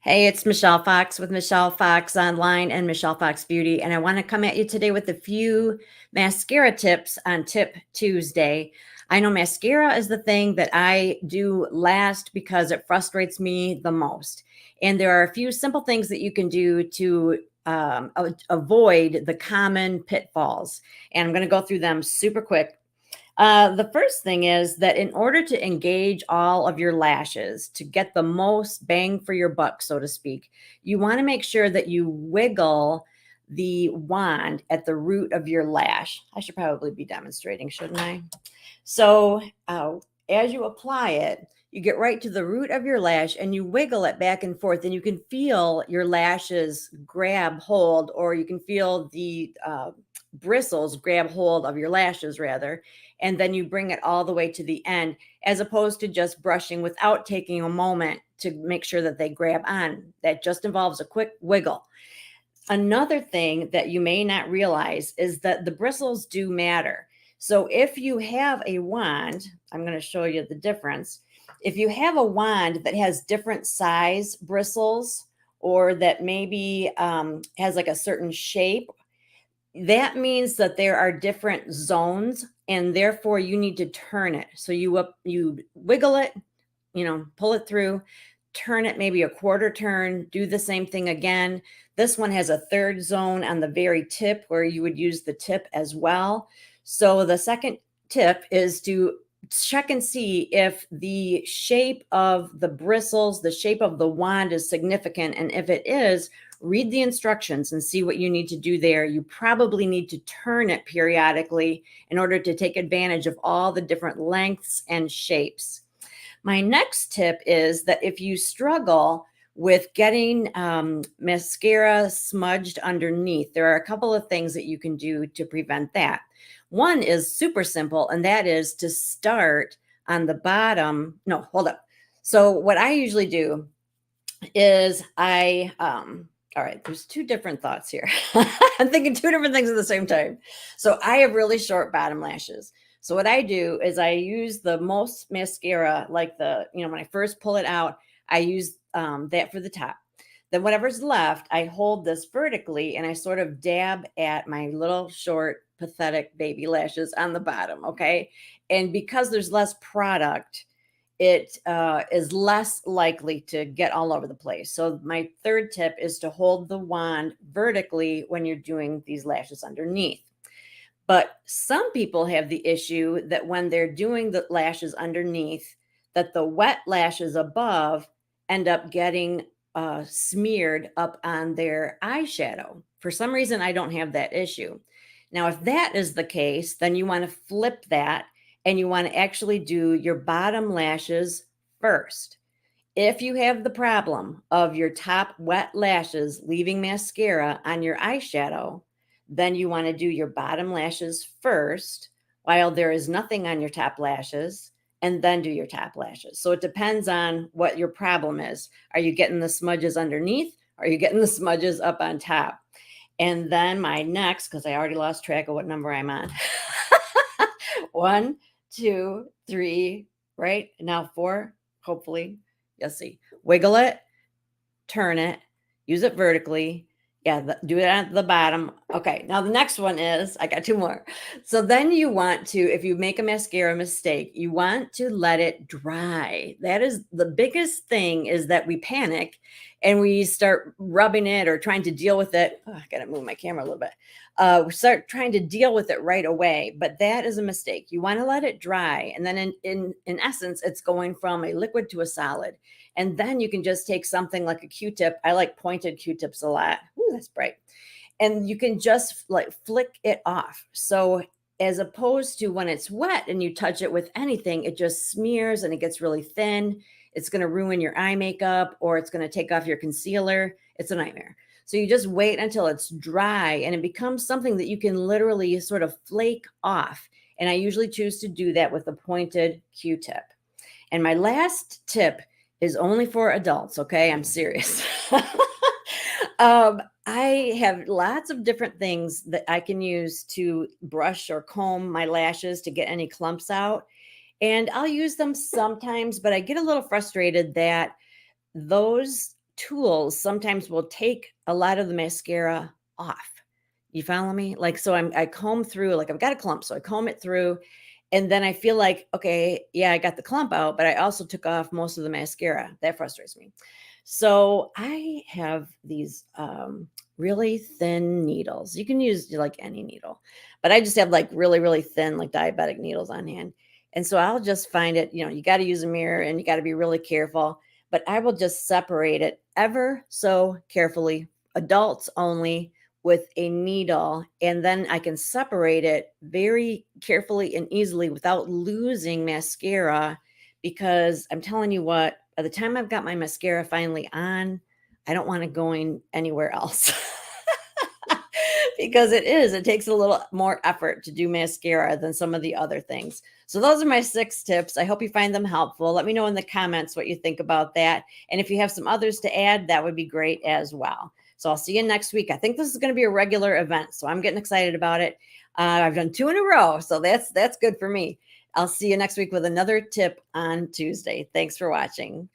Hey, it's Michelle Fox with Michelle Fox Online and Michelle Fox Beauty. And I want to come at you today with a few mascara tips on Tip Tuesday. I know mascara is the thing that I do last because it frustrates me the most. And there are a few simple things that you can do to avoid the common pitfalls. And I'm going to go through them super quick. The first thing is that in order to engage all of your lashes, to get the most bang for your buck, so to speak, you want to make sure that you wiggle the wand at the root of your lash. I should probably be demonstrating, shouldn't I? So, as you apply it, you get right to the root of your lash and you wiggle it back and forth, and you can feel your lashes grab hold, or you can feel the bristles grab hold of your lashes, rather. And then you bring it all the way to the end, as opposed to just brushing without taking a moment to make sure that they grab on. That just involves a quick wiggle. Another thing that you may not realize is that the bristles do matter. So if you have a wand, I'm going to show you the difference. If you have a wand that has different size bristles, or that maybe has like a certain shape, that means that there are different zones, and therefore you need to turn it. So you wiggle it, pull it through, turn it maybe a quarter turn, do the same thing again. This one has a third zone on the very tip where you would use the tip as well. So the second tip is to check and see if the shape of the bristles, the shape of the wand is significant. And if it is, read the instructions and see what you need to do there. You probably need to turn it periodically in order to take advantage of all the different lengths and shapes. My next tip is that if you struggle with getting mascara smudged underneath, there are a couple of things that you can do to prevent that. One is super simple, and that is to start on the bottom. No, hold up. So what I usually do is all right, there's two different thoughts here. I'm thinking two different things at the same time. So I have really short bottom lashes. So what I do is I use the most mascara, like when I first pull it out, I use that for the top. Then whatever's left, I hold this vertically and I sort of dab at my little short, pathetic baby lashes on the bottom. Okay. And because there's less product, it is less likely to get all over the place. So my third tip is to hold the wand vertically when you're doing these lashes underneath. But some people have the issue that when they're doing the lashes underneath, that the wet lashes above end up getting smeared up on their eyeshadow. For some reason, I don't have that issue. Now, if that is the case, then you want to flip that and you want to actually do your bottom lashes first. If you have the problem of your top wet lashes leaving mascara on your eyeshadow, then you want to do your bottom lashes first while there is nothing on your top lashes, and then do your top lashes. So it depends on what your problem is. Are you getting the smudges underneath? Or are you getting the smudges up on top? And then my next, because I already lost track of what number I'm on. 1, 2, 3, right? Now 4, hopefully. You'll see. Wiggle it, turn it, use it vertically. Yeah, do it at the bottom. Okay, now the next one is, I got two more. So then you want to, if you make a mascara mistake, you want to let it dry. That is the biggest thing, is that we panic and we start rubbing it or trying to deal with it. Oh, I gotta move my camera a little bit. We start trying to deal with it right away, but that is a mistake. You want to let it dry. And then in essence, it's going from a liquid to a solid. And then you can just take something like a Q-tip. I like pointed Q-tips a lot. Ooh, that's bright. And you can just like flick it off. So as opposed to when it's wet and you touch it with anything, it just smears and it gets really thin. It's going to ruin your eye makeup, or it's going to take off your concealer. It's a nightmare. So you just wait until it's dry and it becomes something that you can literally sort of flake off. And I usually choose to do that with a pointed Q-tip. And my last tip is only for adults. Okay. I'm serious. I have lots of different things that I can use to brush or comb my lashes to get any clumps out. And I'll use them sometimes, but I get a little frustrated that those tools sometimes will take a lot of the mascara off. You follow me? Like, so I comb through, like I've got a clump, so I comb it through, and then I feel like, okay, yeah, I got the clump out, but I also took off most of the mascara. That frustrates me. So I have these really thin needles. You can use like any needle, but I just have like really, really thin, like diabetic needles on hand. And so I'll just find it, you got to use a mirror and you got to be really careful, but I will just separate it ever so carefully, adults only, with a needle, and then I can separate it very carefully and easily without losing mascara, because I'm telling you what, by the time I've got my mascara finally on, I don't want it going anywhere else. Because it takes a little more effort to do mascara than some of the other things. So those are my 6 tips. I hope you find them helpful. Let me know in the comments what you think about that. And if you have some others to add, that would be great as well. So I'll see you next week. I think this is going to be a regular event, so I'm getting excited about it. I've done 2 in a row, so that's good for me. I'll see you next week with another tip on Tuesday. Thanks for watching.